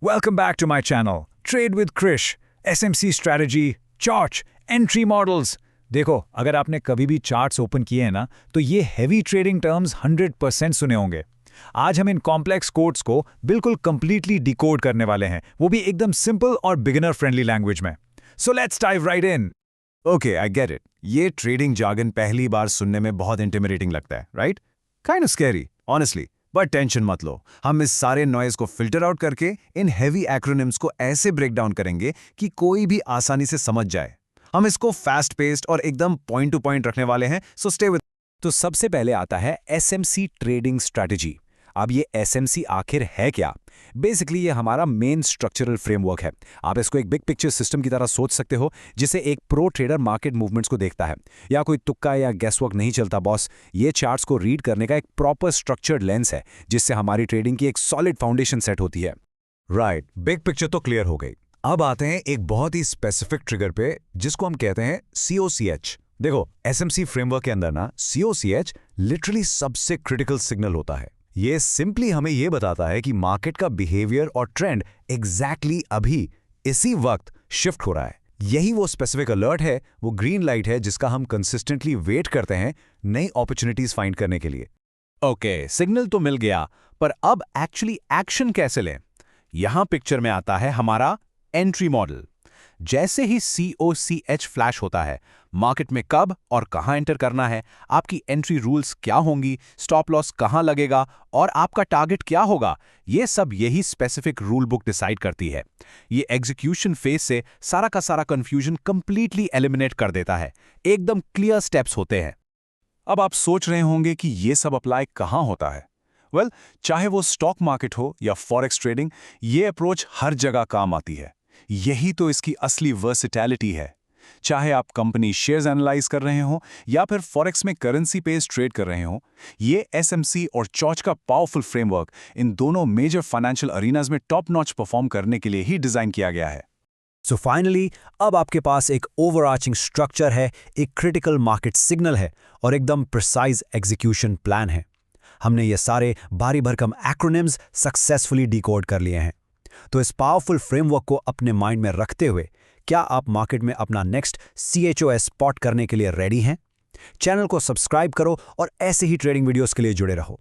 Welcome back to my channel, Trade with Krish, SMC strategy, charts, entry models. देखो, अगर आपने कभी भी चार्ट्स ओपन किए हैं ना, तो ये हेवी ट्रेडिंग टर्म्स 100% सुने होंगे। आज हम इन कॉम्प्लेक्स कोड्स को बिल्कुल कंप्लीटली डिकोड करने वाले हैं, वो भी एकदम सिंपल और बिगिनर फ्रेंडली लैंग्वेज में। So let's dive right in. Okay, I get it. ये ट्रेडिंग जार्गन पहली बार सुनने में बहुत इंटिमिडेटिंग लगता है, right? Kind of scary, honestly. But tension मत लो, हम इस सारे नॉइज को फिल्टर आउट करके इन हेवी एक्रोनिम्स को ऐसे ब्रेक डाउन करेंगे कि कोई भी आसानी से समझ जाए। हम इसको फास्ट पेस्ड और एकदम पॉइंट टू पॉइंट रखने वाले हैं, सो स्टे विद। तो सबसे पहले आता है एसएमसी ट्रेडिंग स्ट्रैटेजी। अब ये एसएमसी आखिर है क्या? बेसिकली ये हमारा मेन स्ट्रक्चरल फ्रेमवर्क है। आप इसको एक बिग पिक्चर सिस्टम की तरह सोच सकते हो, जिसे एक प्रो ट्रेडर मार्केट मूवमेंट्स को देखता है। या कोई तुक्का या गैसवर्क नहीं चलता बॉस। ये चार्ट्स को रीड करने का एक प्रॉपर स्ट्रक्चर्ड लेंस है, जिससे हमारी ट्रेडिंग की एक सॉलिड फाउंडेशन सेट होती है। राइट, बिग पिक्चर तो क्लियर हो गई। अब आते हैं एक बहुत ही स्पेसिफिक ट्रिगर पे, जिसको हम कहते हैं COCH। देखो, एसएमसी फ्रेमवर्क के अंदर ना COCH लिटरली सबसे क्रिटिकल सिग्नल होता है। ये सिंपली हमें ये बताता है कि मार्केट का बिहेवियर और ट्रेंड एग्जैक्टली अभी इसी वक्त शिफ्ट हो रहा है। यही वो स्पेसिफिक अलर्ट है, वो ग्रीन लाइट है, जिसका हम कंसिस्टेंटली वेट करते हैं नई अपॉर्चुनिटीज फाइंड करने के लिए। ओके, सिग्नल तो मिल गया, पर अब एक्चुअली एक्शन कैसे लें? यहां पिक्चर में आता है हमारा एंट्री मॉडल। जैसे ही COCH फ्लैश होता है, मार्केट में कब और कहां एंटर करना है, आपकी एंट्री रूल्स क्या होंगी, स्टॉप लॉस कहां लगेगा और आपका टारगेट क्या होगा, ये सब यही स्पेसिफिक रूल बुक डिसाइड करती है। ये एग्जीक्यूशन फेज से सारा का सारा कंफ्यूजन कंप्लीटली एलिमिनेट कर देता है। एकदम क्लियर स्टेप्स होते हैं। अब आप सोच रहे होंगे कि ये सब अप्लाई कहां होता है। वेल, चाहे वो स्टॉक मार्केट हो या फॉरेक्स ट्रेडिंग, ये अप्रोच हर जगह काम आती है। यही तो इसकी असली वर्सिटैलिटी है। चाहे आप कंपनी शेयर्स एनालाइज कर रहे हो या फिर फॉरेक्स में करेंसी पेज ट्रेड कर रहे हो, ये एसएमसी और चॉच का पावरफुल फ्रेमवर्क इन दोनों मेजर फाइनेंशियल अरीनाज में टॉप नॉच परफॉर्म करने के लिए ही डिजाइन किया गया है। सो फाइनली अब आपके पास एक ओवरआर्चिंग स्ट्रक्चर है, एक क्रिटिकल मार्केट सिग्नल है और एकदम प्रिसाइज एग्जीक्यूशन प्लान है। हमने ये सारे भारी भरकम एक्रोनिम्स सक्सेसफुली डिकोड कर लिए हैं। तो इस पावरफुल फ्रेमवर्क को अपने माइंड में रखते हुए क्या आप मार्केट में अपना नेक्स्ट CHOS स्पॉट करने के लिए रेडी हैं? चैनल को सब्सक्राइब करो और ऐसे ही ट्रेडिंग वीडियोस के लिए जुड़े रहो।